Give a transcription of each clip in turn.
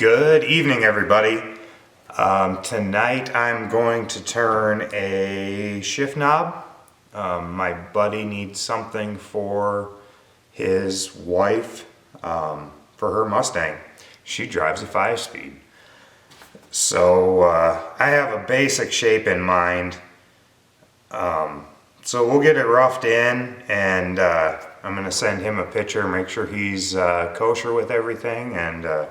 Good evening, everybody. Tonight I'm going to turn a shift knob. My buddy needs something for his wife for her Mustang. She drives a 5-speed. So I have a basic shape in mind. So we'll get it roughed in, and I'm going to send him a picture, make sure he's kosher with everything, and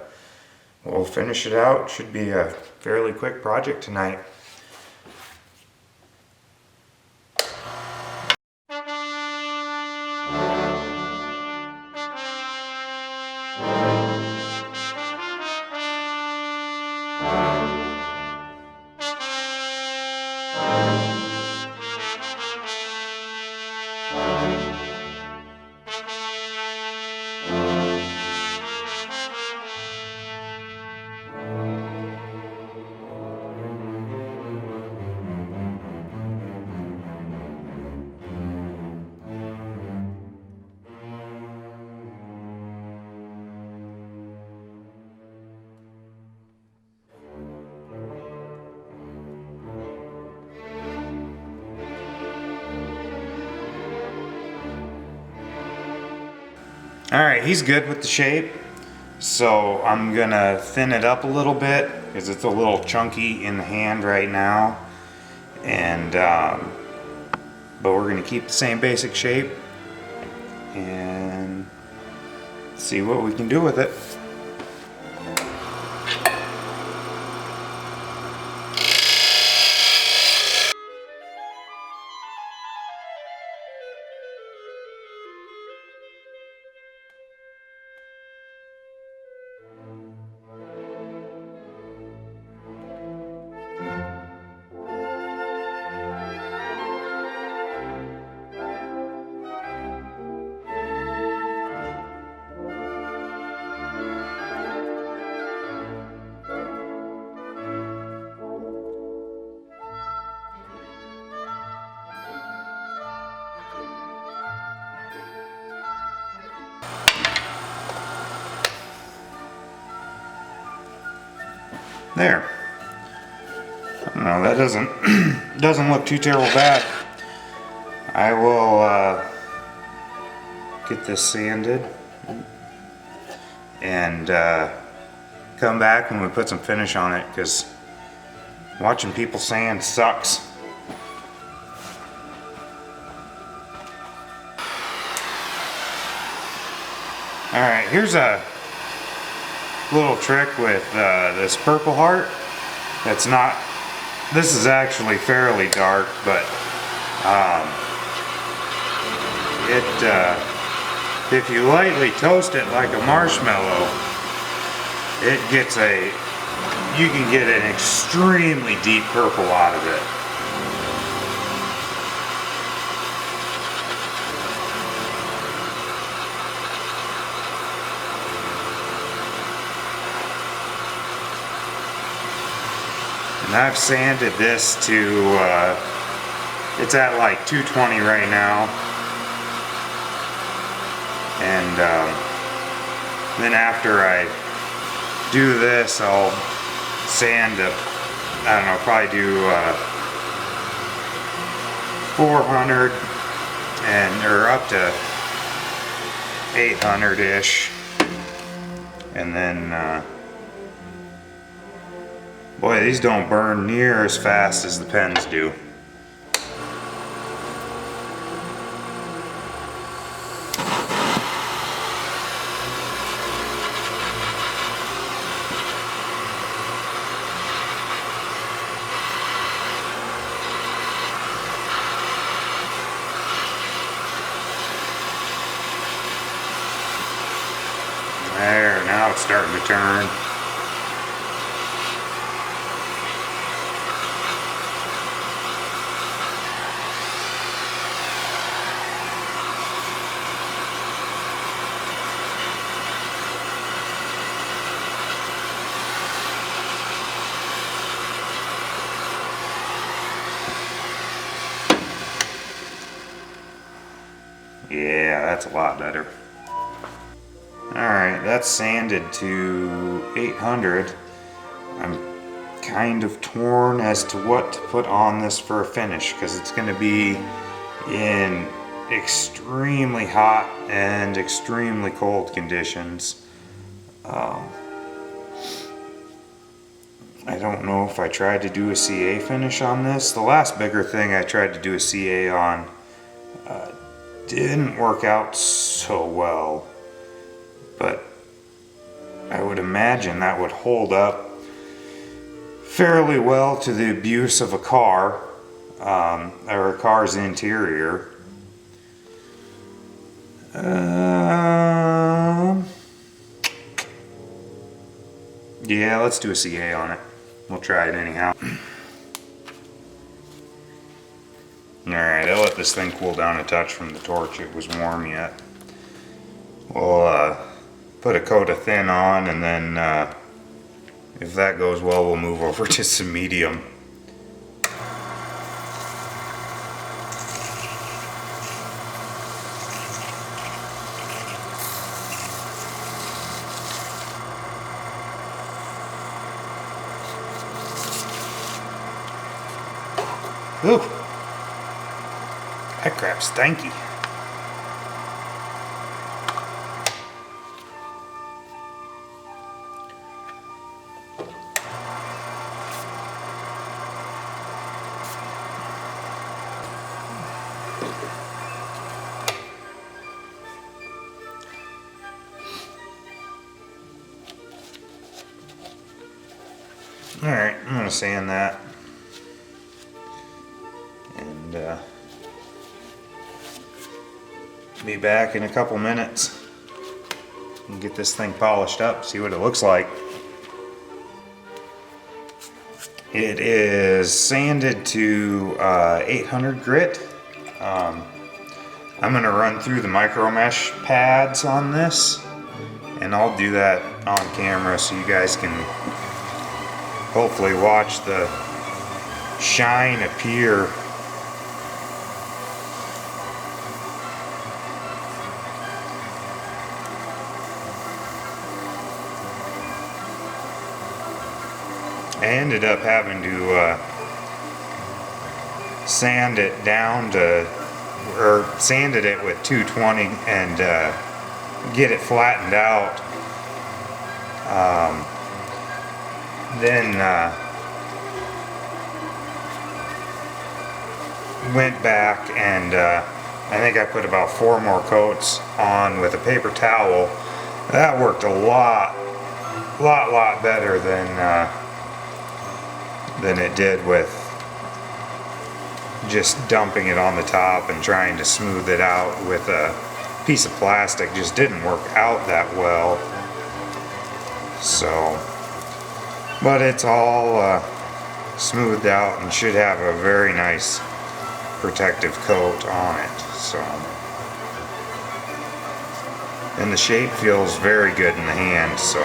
we'll finish it out. Should be a fairly quick project tonight. Alright, he's good with the shape, so I'm gonna thin it up a little bit because it's a little chunky in the hand right now, and but we're gonna keep the same basic shape and see what we can do with it. There. I don't know, that doesn't look too terrible bad. I will get this sanded and come back when we put some finish on it, because watching people sand sucks. Alright, here's a little trick with this Purple Heart. That's not, this is actually fairly dark, but if you lightly toast it like a marshmallow, it gets you can get an extremely deep purple out of it. And I've sanded this to, it's at like 220 right now. And then after I do this, I'll sand up, I don't know, probably do 400 or up to 800-ish. And then, boy, these don't burn near as fast as the pens do. There, now it's starting to turn. Yeah, that's a lot better. Alright, that's sanded to 800. I'm kind of torn as to what to put on this for a finish, because it's going to be in extremely hot and extremely cold conditions. I don't know if I tried to do a CA finish on this. The last bigger thing I tried to do a CA on didn't work out so well, but I would imagine that would hold up fairly well to the abuse of a car, or a car's interior. Yeah, let's do a CA on it. We'll try it anyhow. Alright, I'll let this thing cool down a touch from the torch. It was warm yet. We'll put a coat of thin on, and then if that goes well, we'll move over to some medium. Ooh, that crap's stanky. Alright, I'm going to sand that. And be back in a couple minutes and get this thing polished up, see what it looks like. It is sanded to 800 grit. I'm going to run through the micro mesh pads on this, and I'll do that on camera so you guys can hopefully watch the shine appear. I ended up having to sand it down to, or sanded it with 220 and get it flattened out. Then went back and I think I put about 4 more coats on with a paper towel. That worked a lot better than it did with just dumping it on the top and trying to smooth it out with a piece of plastic. Just didn't work out that well. So, but it's all smoothed out and should have a very nice protective coat on it. So, and the shape feels very good in the hand, so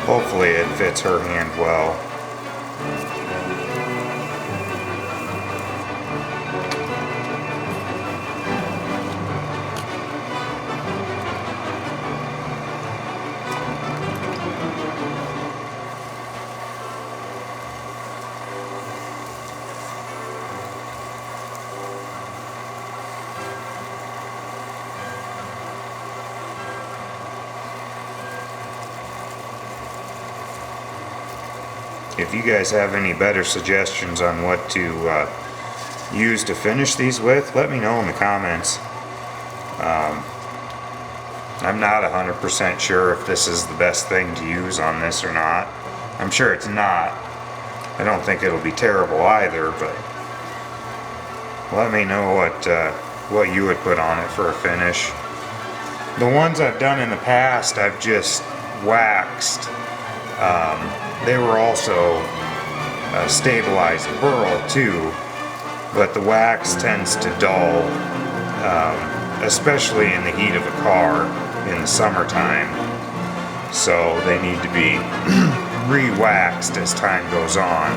hopefully it fits her hand well. If you guys have any better suggestions on what to use to finish these with, let me know in the comments. I'm not 100% sure if this is the best thing to use on this or not. I'm sure it's not. I don't think it'll be terrible either, but let me know what you would put on it for a finish. The ones I've done in the past, I've just waxed. They were also stabilized burl too, but the wax tends to dull, especially in the heat of a car in the summertime. So they need to be re-waxed as time goes on.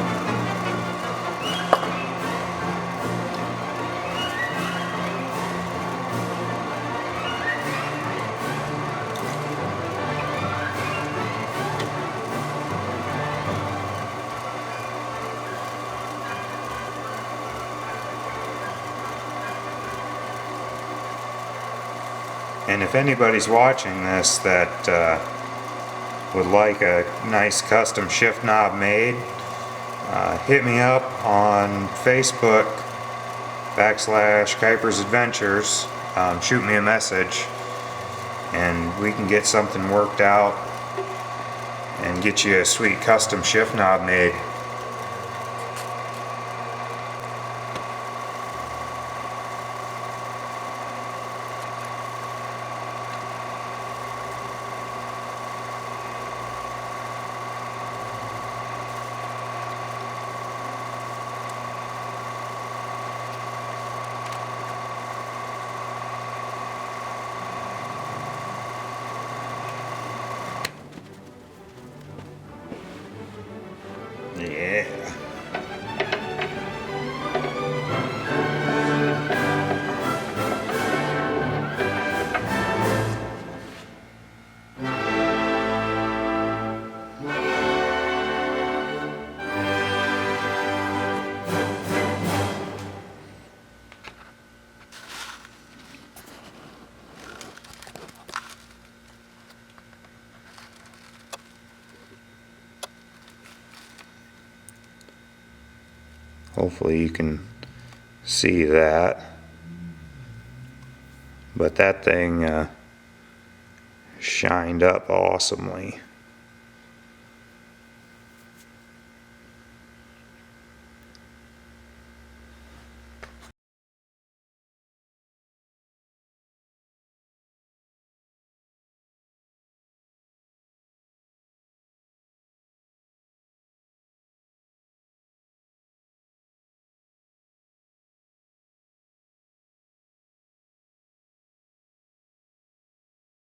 And if anybody's watching this that would like a nice custom shift knob made, hit me up on Facebook /Kuipers Adventures. Shoot me a message and we can get something worked out and get you a sweet custom shift knob made. Yeah. Hopefully you can see that, but that thing shined up awesomely.